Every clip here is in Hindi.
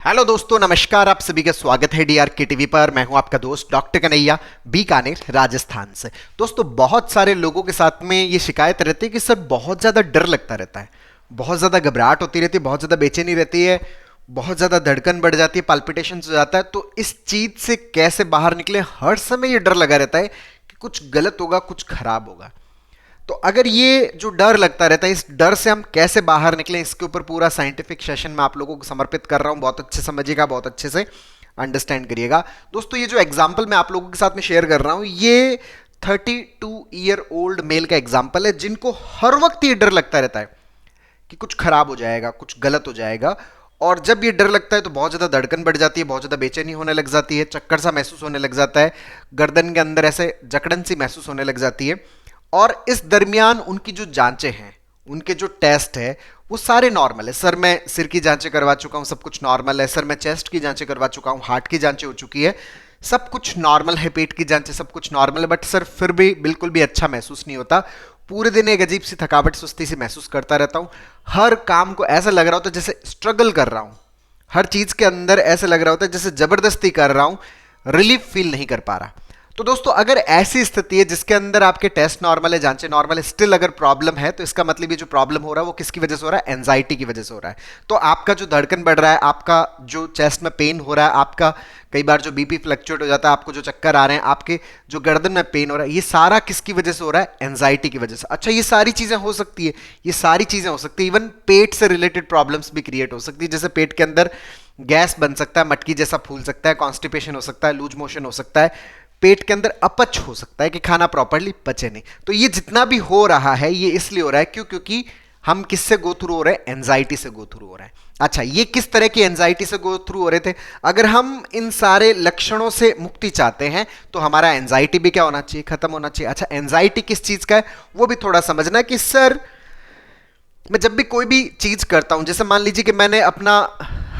हेलो दोस्तों, नमस्कार। आप सभी का स्वागत है डीआर के टीवी पर। मैं हूं आपका दोस्त डॉक्टर कन्हैया, बीकानेर, राजस्थान से। दोस्तों, बहुत सारे लोगों के साथ में ये शिकायत रहती है कि सर बहुत ज़्यादा डर लगता रहता है, बहुत ज़्यादा घबराहट होती रहती है, बहुत ज़्यादा बेचैनी रहती है, बहुत ज़्यादा धड़कन बढ़ जाती है, पाल्पिटेशन हो जाता है। तो इस चीज़ से कैसे बाहर निकले? हर समय ये डर लगा रहता है कि कुछ गलत होगा, कुछ खराब होगा। तो अगर ये जो डर लगता रहता है, इस डर से हम कैसे बाहर निकलें, इसके ऊपर पूरा साइंटिफिक सेशन मैं आप लोगों को समर्पित कर रहा हूं। बहुत अच्छे समझिएगा, बहुत अच्छे से अंडरस्टैंड करिएगा। दोस्तों, ये जो एग्जाम्पल मैं आप लोगों के साथ में शेयर कर रहा हूं, ये 32 ईयर ओल्ड मेल का एग्जाम्पल है, जिनको हर वक्त ये डर लगता रहता है कि कुछ खराब हो जाएगा, कुछ गलत हो जाएगा। और जब ये डर लगता है तो बहुत ज़्यादा धड़कन बढ़ जाती है, बहुत ज़्यादा बेचैनी होने लग जाती है, चक्कर सा महसूस होने लग जाता है, गर्दन के अंदर ऐसे जकड़न सी महसूस होने लग जाती है। और इस दरमियान उनकी जो जांचें हैं, उनके जो टेस्ट है, वो सारे नॉर्मल है। सर, मैं सिर की जांचें करवा चुका हूँ, सब कुछ नॉर्मल है। सर, मैं चेस्ट की जांचें करवा चुका हूँ, हार्ट की जांचें हो चुकी है, सब कुछ नॉर्मल है। पेट की जांचें, सब कुछ नॉर्मल है। बट सर, फिर भी बिल्कुल भी अच्छा महसूस नहीं होता। पूरे दिन एक अजीब सी थकावट, सुस्ती सी महसूस करता रहता हूँ। हर काम को ऐसा लग रहा होता है जैसे स्ट्रगल कर रहा हूँ। हर चीज के अंदर ऐसे लग रहा होता है जैसे जबरदस्ती कर रहा हूं, रिलीफ फील नहीं कर पा रहा। तो दोस्तों, अगर ऐसी स्थिति है जिसके अंदर आपके टेस्ट नॉर्मल है, जांचें नॉर्मल है, स्टिल अगर प्रॉब्लम है, तो इसका मतलब ये जो प्रॉब्लम हो रहा है वो किसकी वजह से हो रहा है? एंजाइटी की वजह से हो रहा है। तो आपका जो धड़कन बढ़ रहा है, आपका जो चेस्ट में पेन हो रहा है, आपका कई बार जो बीपी फ्लक्चुएट हो जाता है, आपको जो चक्कर आ रहे हैं, आपके जो गर्दन में पेन हो रहा है, ये सारा किसकी वजह से हो रहा है? एंजाइटी की वजह से। अच्छा, ये सारी चीजें हो सकती है, ये सारी चीजें हो सकती है। इवन पेट से रिलेटेड प्रॉब्लम्स भी क्रिएट हो सकती है, जैसे पेट के अंदर गैस बन सकता है, मटकी जैसा फूल सकता है, कॉन्स्टिपेशन हो सकता है, लूज मोशन हो सकता है, पेट के अंदर अपच हो सकता है कि खाना प्रॉपरली पचे नहीं। तो ये जितना भी हो रहा है, ये इसलिए हो रहा है क्योंकि हम किससे गो थ्रू हो रहे हैं? एंजाइटी से गो थ्रू हो रहे हैं। अच्छा, ये किस तरह की एंजाइटी से गो थ्रू हो रहे थे? अगर हम इन सारे लक्षणों से मुक्ति चाहते हैं तो हमारा एंजाइटी भी क्या होना चाहिए? खत्म होना चाहिए। अच्छा, एंजाइटी किस चीज का है वो भी थोड़ा समझना है कि सर, मैं जब भी कोई भी चीज करता हूं, जैसे मान लीजिए कि मैंने अपना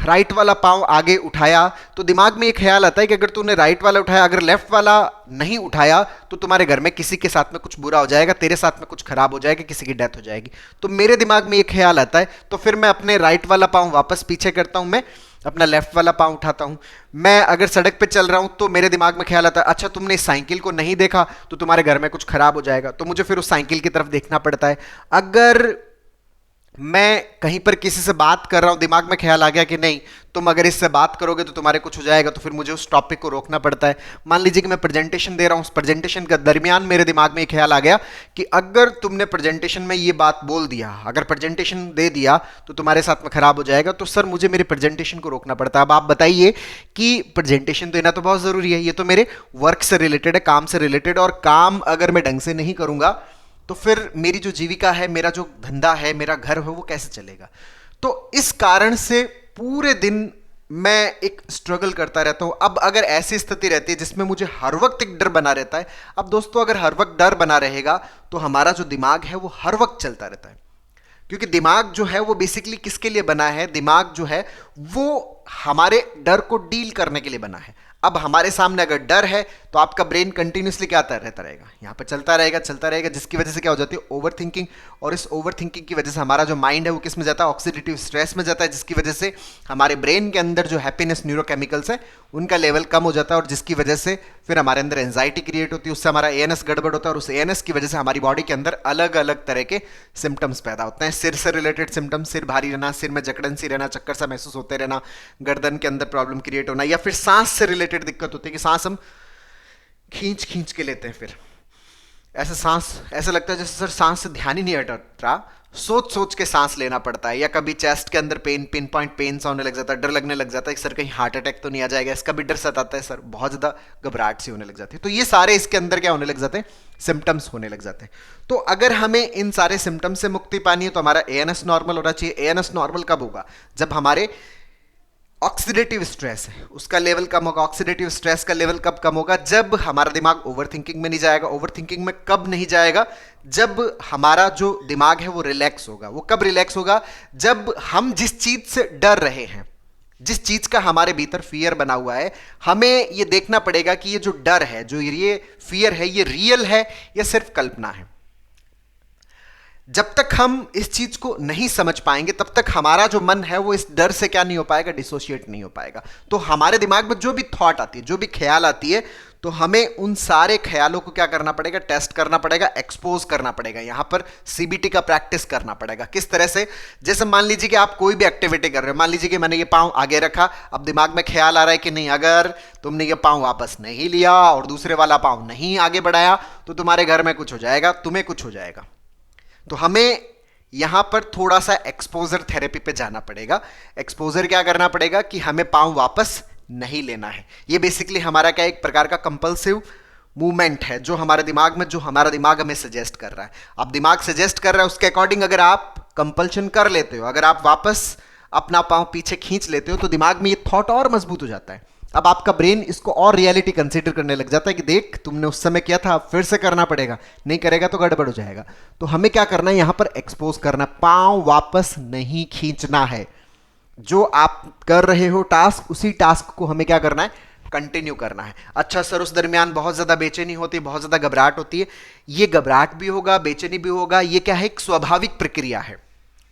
राइट वाला पांव आगे उठाया, तो दिमाग में एक ख्याल आता है कि अगर तूने राइट वाला उठाया, अगर लेफ्ट वाला नहीं उठाया, तो तुम्हारे घर में किसी के साथ में कुछ बुरा हो जाएगा, तेरे साथ में कुछ खराब हो जाएगा, किसी की डेथ हो जाएगी। तो मेरे दिमाग में एक ख्याल आता है, तो फिर मैं अपने राइट वाला पांव वापस पीछे करता हूं, मैं अपना लेफ्ट वाला पांव उठाता हूं। मैं अगर सड़क पे चल रहा हूं तो मेरे दिमाग में ख्याल आता है, अच्छा तुमने इस साइकिल को नहीं देखा तो तुम्हारे घर में कुछ खराब हो जाएगा, तो मुझे फिर उस साइकिल की तरफ देखना पड़ता है। अगर मैं कहीं पर किसी से बात कर रहा हूं, दिमाग में ख्याल आ गया कि नहीं, तुम अगर इससे बात करोगे तो तुम्हारे कुछ हो जाएगा, तो फिर मुझे उस टॉपिक को रोकना पड़ता है। मान लीजिए कि मैं प्रेजेंटेशन दे रहा हूं, उस प्रेजेंटेशन के दरमियान मेरे दिमाग में एक ख्याल आ गया कि अगर तुमने प्रेजेंटेशन में ये बात बोल दिया, अगर प्रेजेंटेशन दे दिया तो तुम्हारे साथ में खराब हो जाएगा, तो सर मुझे मेरे प्रेजेंटेशन को रोकना पड़ता है। अब आप बताइए कि प्रेजेंटेशन देना तो बहुत जरूरी है, ये तो मेरे वर्क से रिलेटेड है, काम से रिलेटेड, और काम अगर मैं ढंग से नहीं करूंगा तो फिर मेरी जो जीविका है, मेरा जो धंधा है, मेरा घर है, वो कैसे चलेगा? तो इस कारण से पूरे दिन मैं एक स्ट्रगल करता रहता हूं। अब अगर ऐसी स्थिति रहती है जिसमें मुझे हर वक्त एक डर बना रहता है, अब दोस्तों अगर हर वक्त डर बना रहेगा तो हमारा जो दिमाग है वो हर वक्त चलता रहता है, क्योंकि दिमाग जो है वो बेसिकली किसके लिए बना है? दिमाग जो है वो हमारे डर को डील करने के लिए बना है। अब हमारे सामने अगर डर है तो आपका ब्रेन कंटिन्यूसली क्या आता रहता रहेगा, यहाँ पर चलता रहेगा, जिसकी वजह से क्या हो जाती है? Over thinking. और इस ओवर थिंकिंग की वजह से हमारा जो माइंड है वो किस में जाता है? ऑक्सीडेटिव स्ट्रेस में जाता है, जिसकी वजह से हमारे ब्रेन के अंदर जो हैप्पीनेस न्यूरोकेमिकल्स है उनका लेवल कम हो जाता है, और जिसकी वजह से फिर हमारे अंदर एंजाइटी क्रिएट होती है, उससे हमारा एएनएस गड़बड़ होता है, और उस एएनएस की वजह से हमारी बॉडी के अंदर अलग अलग तरह के सिम्टम्स पैदा होते हैं। सिर से रिलेटेड सिम्टम्स, सिर भारी रहना, सिर में जकड़न सी रहना, चक्कर सा महसूस होते रहना, गर्दन के अंदर प्रॉब्लम क्रिएट होना, या फिर सांस से रिलेटेड दिक्कत होती है कि सांस हम खींच खींच के लेते हैं, फिर ऐसे सांस, ऐसा लगता है जैसे सर सांस से ध्यान ही नहीं हट रहा, सोच सोच के सांस लेना पड़ता है। या कभी चेस्ट के अंदर पेन, पिन पॉइंट पेन सा होने लग जाता है, डर लगने लग जाता है कि सर कहीं हार्ट अटैक तो नहीं आ जाएगा, इसका भी डर सताता है, सर बहुत ज्यादा घबराहट सी होने लग जाती है। तो ये सारे इसके अंदर क्या होने लग जाते हैं? सिम्टम्स होने लग जाते हैं। तो अगर हमें इन सारे सिम्टम्स से मुक्ति पानी है तो हमारा एएनएस नॉर्मल होना चाहिए। एएनएस नॉर्मल कब होगा? जब हमारे ऑक्सीडेटिव स्ट्रेस है उसका लेवल कम होगा। ऑक्सीडेटिव स्ट्रेस का लेवल कब कम होगा? जब हमारा दिमाग ओवर थिंकिंग में नहीं जाएगा। ओवर थिंकिंग में कब नहीं जाएगा? जब हमारा जो दिमाग है वो रिलैक्स होगा। वो कब रिलैक्स होगा? जब हम जिस चीज से डर रहे हैं, जिस चीज का हमारे भीतर फियर बना हुआ है, हमें ये देखना पड़ेगा कि ये जो डर है, जो ये फियर है, ये रियल है या सिर्फ कल्पना है। जब तक हम इस चीज को नहीं समझ पाएंगे तब तक हमारा जो मन है वो इस डर से क्या नहीं हो पाएगा, डिसोशिएट नहीं हो पाएगा। तो हमारे दिमाग में जो भी थॉट आती है, जो भी ख्याल आती है, तो हमें उन सारे ख्यालों को क्या करना पड़ेगा, टेस्ट करना पड़ेगा, एक्सपोज करना पड़ेगा। यहां पर सीबीटी का प्रैक्टिस करना पड़ेगा। किस तरह से? जैसे मान लीजिए कि आप कोई भी एक्टिविटी कर रहे हो, मान लीजिए कि मैंने ये पांव आगे रखा, अब दिमाग में ख्याल आ रहा है कि नहीं, अगर तुमने ये पांव वापस नहीं लिया और दूसरे वाला पांव नहीं आगे बढ़ाया तो तुम्हारे घर में कुछ हो जाएगा, तुम्हें कुछ हो जाएगा। तो हमें यहां पर थोड़ा सा एक्सपोजर थेरेपी पे जाना पड़ेगा। एक्सपोजर क्या करना पड़ेगा कि हमें पांव वापस नहीं लेना है। ये बेसिकली हमारा क्या, एक प्रकार का कंपल्सिव मूवमेंट है जो हमारे दिमाग में, जो हमारा दिमाग हमें सजेस्ट कर रहा है। अब दिमाग सजेस्ट कर रहा है, उसके अकॉर्डिंग अगर आप कंपल्शन कर लेते हो, अगर आप वापस अपना पांव पीछे खींच लेते हो, तो दिमाग में ये थॉट और मजबूत हो जाता है। अब आपका ब्रेन इसको और रियलिटी कंसीडर करने लग जाता है कि देख तुमने उस समय किया था, अब फिर से करना पड़ेगा, नहीं करेगा तो गड़बड़ हो जाएगा। तो हमें क्या करना है, यहां पर एक्सपोज करना, पांव वापस नहीं खींचना है। जो आप कर रहे हो टास्क, उसी टास्क को हमें क्या करना है, कंटिन्यू करना है। अच्छा सर, उस दरमियान बहुत ज्यादा बेचैनी होती है, बहुत ज्यादा घबराहट होती है। ये घबराहट भी होगा, बेचैनी भी होगा, ये क्या है, एक स्वाभाविक प्रक्रिया है।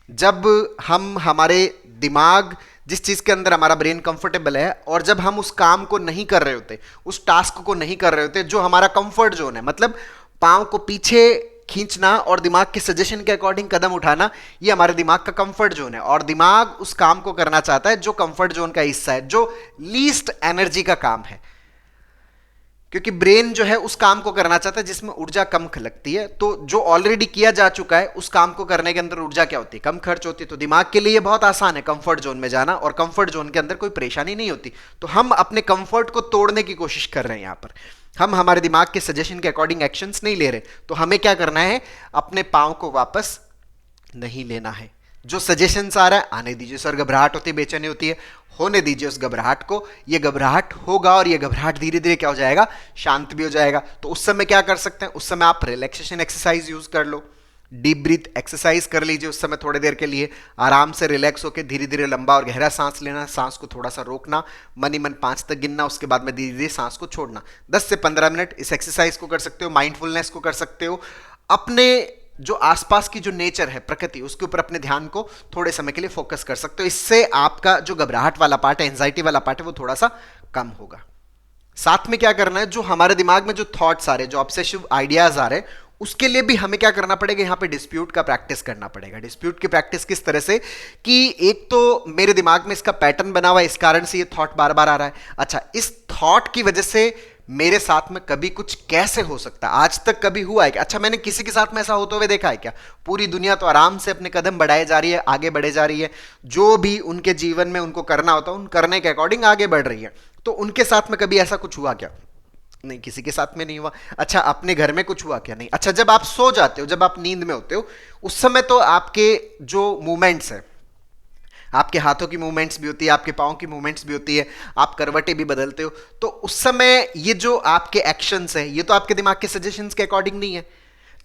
जब हम, हमारे दिमाग जिस चीज के अंदर हमारा ब्रेन कंफर्टेबल है, और जब हम उस काम को नहीं कर रहे होते, उस टास्क को नहीं कर रहे होते जो हमारा कंफर्ट जोन है, मतलब पांव को पीछे खींचना और दिमाग के सजेशन के अकॉर्डिंग कदम उठाना, ये हमारे दिमाग का कंफर्ट जोन है। और दिमाग उस काम को करना चाहता है जो कंफर्ट जोन का हिस्सा है, जो लीस्ट एनर्जी का काम है। क्योंकि ब्रेन जो है उस काम को करना चाहता है जिसमें ऊर्जा कम लगती है। तो जो ऑलरेडी किया जा चुका है उस काम को करने के अंदर ऊर्जा क्या होती है, कम खर्च होती है। तो दिमाग के लिए बहुत आसान है कंफर्ट जोन में जाना, और कंफर्ट जोन के अंदर कोई परेशानी नहीं होती। तो हम अपने कंफर्ट को तोड़ने की कोशिश कर रहे हैं। यहां पर हम हमारे दिमाग के सजेशन के अकॉर्डिंग एक्शंस नहीं ले रहे। तो हमें क्या करना है, अपने पांव को वापस नहीं लेना है। जो सजेशंस आ रहा है आने दीजिए। सर घबराहट होती है, बेचैनी होती है, होने दीजिए उस घबराहट को। ये घबराहट होगा और ये घबराहट धीरे धीरे क्या हो जाएगा, शांत भी हो जाएगा। तो उस समय क्या कर सकते हैं, उस समय आप रिलैक्सेशन एक्सरसाइज यूज कर लो, डीप ब्रीथ एक्सरसाइज कर लीजिए। उस समय थोड़ी देर के लिए आराम से रिलैक्स होकर धीरे धीरे लंबा और गहरा सांस लेना, सांस को थोड़ा सा रोकना, मन ही मन 5 तक गिनना, उसके बाद में धीरे धीरे सांस को छोड़ना। 10 से 15 मिनट इस एक्सरसाइज को कर सकते हो। माइंडफुलनेस को कर सकते हो। अपने जो आसपास की जो नेचर है, प्रकृति, उसके ऊपर अपने ध्यान को थोड़े समय के लिए फोकस कर सकते हो। इससे आपका जो घबराहट वाला पार्ट है, एंजाइटी वाला पार्ट है, वो थोड़ा सा कम होगा। साथ में क्या करना है, जो हमारे दिमाग में जो थॉट्स आ रहे हैं, जो ऑब्सेसिव आइडियाज आ रहे हैं, उसके लिए भी हमें क्या करना पड़ेगा, यहां पे डिस्प्यूट का प्रैक्टिस करना पड़ेगा। डिस्प्यूट की प्रैक्टिस किस तरह से कि एक तो मेरे दिमाग में इसका पैटर्न बना हुआ है, इस कारण से ये थॉट बार बार आ रहा है। अच्छा, इस थॉट की वजह से मेरे साथ में कभी कुछ कैसे हो सकता है, आज तक कभी हुआ है क्या? अच्छा, मैंने किसी के साथ में ऐसा होते हुए देखा है क्या? पूरी दुनिया तो आराम से अपने कदम बढ़ाए जा रही है, आगे बढ़े जा रही है। जो भी उनके जीवन में उनको करना होता है, उन करने के अकॉर्डिंग आगे बढ़ रही है। तो उनके साथ में कभी ऐसा कुछ हुआ क्या? नहीं, किसी के साथ में नहीं हुआ। अच्छा, अपने घर में कुछ हुआ क्या? नहीं। अच्छा, जब आप सो जाते हो, जब आप नींद में होते हो, उस समय तो आपके जो मूवमेंट्स है, आपके हाथों की मूवमेंट्स भी होती है, आपके पाँव की मूवमेंट्स भी होती है, आप करवटें भी बदलते हो। तो उस समय ये जो आपके एक्शंस है, ये तो आपके दिमाग के सजेशंस के अकॉर्डिंग नहीं है।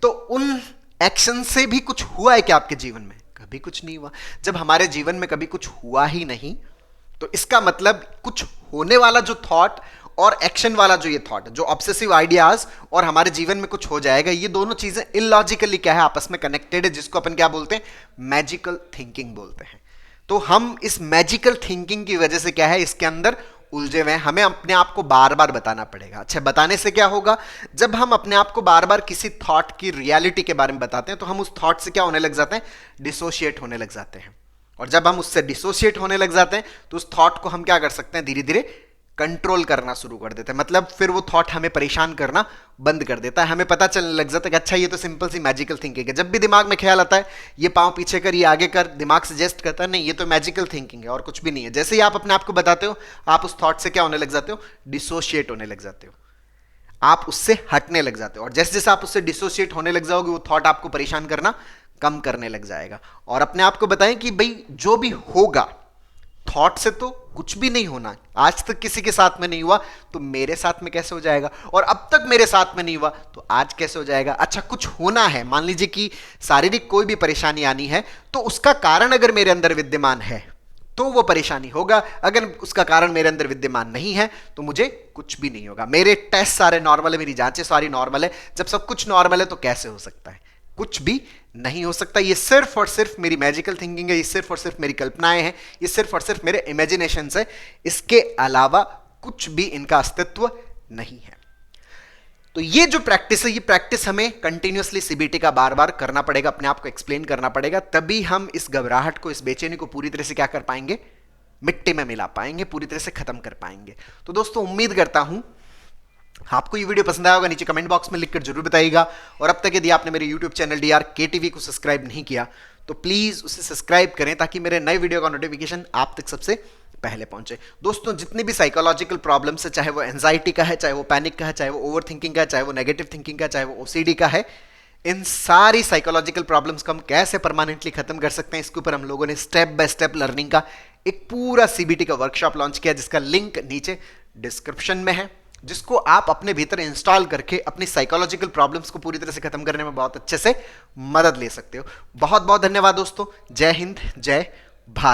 तो उन एक्शन से भी कुछ हुआ है क्या आपके जीवन में? कभी कुछ नहीं हुआ। जब हमारे जीवन में कभी कुछ हुआ ही नहीं, तो इसका मतलब कुछ होने वाला जो थॉट और एक्शन वाला जो ये थॉट, जो ऑब्सेसिव आइडियाज और हमारे जीवन में कुछ हो जाएगा, ये दोनों चीजें इलॉजिकली क्या है, आपस में कनेक्टेड है, जिसको अपन क्या बोलते हैं, मैजिकल थिंकिंग बोलते हैं। तो हम इस मैजिकल थिंकिंग की वजह से क्या है, इसके अंदर उलझे हुए हैं। हमें अपने आप को बार बार बताना पड़ेगा। अच्छा, बताने से क्या होगा, जब हम अपने आप को बार बार किसी थॉट की रियलिटी के बारे में बताते हैं, तो हम उस थॉट से क्या होने लग जाते हैं, डिसोशिएट होने लग जाते हैं। और जब हम उससे डिसोशिएट होने लग जाते हैं, तो उस थॉट को हम क्या कर सकते हैं, धीरे धीरे कंट्रोल करना शुरू कर देते हैं। मतलब फिर वो थॉट हमें परेशान करना बंद कर देता है। हमें पता चलने लग जाता है कि अच्छा, ये तो सिंपल सी मैजिकल थिंकिंग है। जब भी दिमाग में ख्याल आता है, ये पांव पीछे कर, ये आगे कर, दिमाग सजेस्ट करता है नहीं, ये तो मैजिकल थिंकिंग है और कुछ भी नहीं है। जैसे ही आप अपने आप को बताते हो, आप उस थॉट से क्या होने लग जाते हो, डिसोशिएट होने लग जाते हो, आप उससे हटने लग जाते हो। और जैसे जैसे आप उससे डिसोशिएट होने लग जाओगे, वो थॉट आपको परेशान करना कम करने लग जाएगा। और अपने आप को बताएं कि भाई जो भी होगा, थॉट से तो कुछ भी नहीं होना, आज तक किसी के साथ में नहीं हुआ, तो मेरे साथ में कैसे हो जाएगा? और अब तक मेरे साथ में नहीं हुआ, तो आज कैसे हो जाएगा? अच्छा, कुछ होना है, मान लीजिए कि शारीरिक कोई भी परेशानी आनी है, तो उसका कारण अगर मेरे अंदर विद्यमान है तो वो परेशानी होगा। अगर उसका कारण मेरे अंदर विद्यमान नहीं है, तो मुझे कुछ भी नहीं होगा। मेरे टेस्ट सारे नॉर्मल है, मेरी जांचें सारी नॉर्मल है। जब सब कुछ नॉर्मल है, तो कैसे हो सकता है? कुछ भी नहीं हो सकता। ये सिर्फ और सिर्फ मेरी मैजिकल थिंकिंग है, ये सिर्फ और सिर्फ मेरी कल्पनाएं हैं, ये सिर्फ और सिर्फ मेरे इमेजिनेशन है। इसके अलावा कुछ भी इनका अस्तित्व नहीं है। तो ये जो प्रैक्टिस है, ये प्रैक्टिस हमें कंटिन्यूअसली सीबीटी का बार बार करना पड़ेगा, अपने आप को एक्सप्लेन करना पड़ेगा, तभी हम इस घबराहट को, इस बेचैनी को पूरी तरह से क्या कर पाएंगे, मिट्टी में मिला पाएंगे, पूरी तरह से खत्म कर पाएंगे। तो दोस्तों उम्मीद करता हूं आपको ये वीडियो पसंद आया होगा। नीचे कमेंट बॉक्स में लिखकर जरूर बताइएगा। और अब तक यदि आपने मेरे यूट्यूब चैनल DRK TV को सब्सक्राइब नहीं किया तो प्लीज उसे सब्सक्राइब करें, ताकि मेरे नए वीडियो का नोटिफिकेशन आप तक सबसे पहले पहुंचे। दोस्तों जितनी भी साइकोलॉजिकल प्रॉब्लम्स है, चाहे वो एंजाइटी का है, चाहे वो पैनिक का है, चाहे वो ओवर थिंकिंग का है, चाहे वो नेगेटिव थिंकिंग का, चाहे वो ओसीडी का है, इन सारी साइकोलॉजिकल प्रॉब्लम्स को हम कैसे परमानेंटली खत्म कर सकते हैं, इसके ऊपर हम लोगों ने स्टेप बाय स्टेप लर्निंग का एक पूरा सीबीटी का वर्कशॉप लॉन्च किया, जिसका लिंक नीचे डिस्क्रिप्शन में है, जिसको आप अपने भीतर इंस्टॉल करके अपनी साइकोलॉजिकल प्रॉब्लम्स को पूरी तरह से खत्म करने में बहुत अच्छे से मदद ले सकते हो। बहुत बहुत धन्यवाद दोस्तों। जय हिंद, जय भारत।